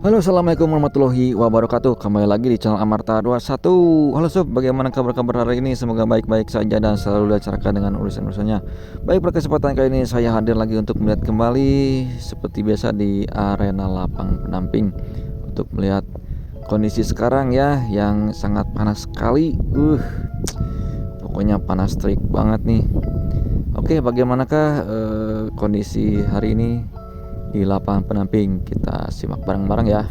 Halo, assalamualaikum warahmatullahi wabarakatuh. Kembali lagi di channel Amarta 21. Halo sob, bagaimana kabar-kabar hari ini? Semoga baik-baik saja dan selalu dilancarkan dengan urusan-urusannya. Baik, pada kesempatan kali ini saya hadir lagi untuk melihat kembali seperti biasa di arena lapang pendamping untuk melihat kondisi sekarang ya, yang sangat panas sekali. Pokoknya panas terik banget nih. Oke, bagaimanakah kondisi hari ini di lapangan pendamping? Kita simak bareng-bareng ya.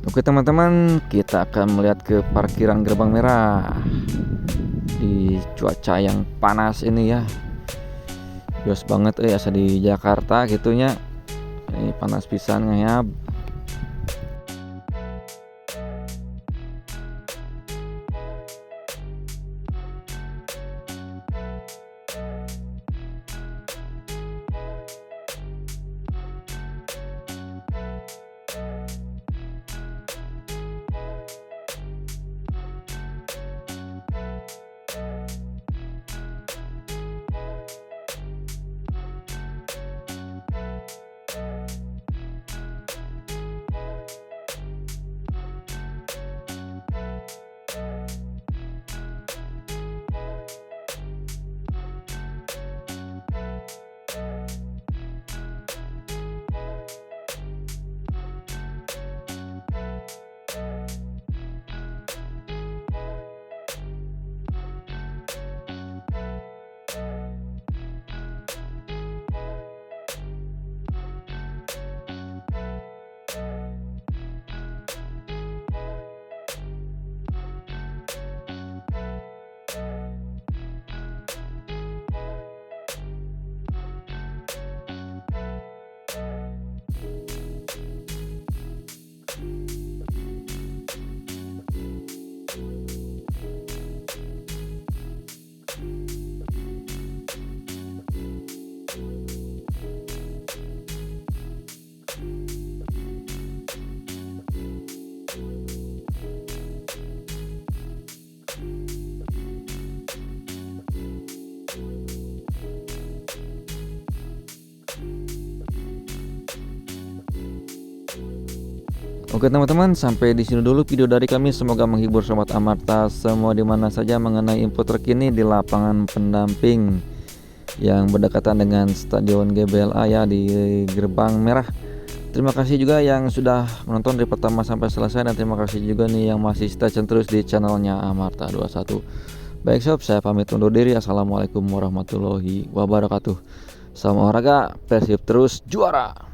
Oke teman-teman, kita akan melihat ke parkiran gerbang merah di cuaca yang panas ini ya. Bios banget asa di Jakarta gitunya. Ini panas pisan ngayab. Oke teman-teman, sampai di sini dulu video dari kami. Semoga menghibur sobat Amarta semua di mana saja mengenai info terkini di lapangan pendamping yang berdekatan dengan Stadion GBLA ya di Gerbang Merah. Terima kasih juga yang sudah menonton dari pertama sampai selesai, dan terima kasih juga nih yang masih stay tune terus di channelnya Amarta 21. Baik sob, saya pamit undur diri. Assalamualaikum warahmatullahi wabarakatuh. Salam olahraga, Persib terus juara.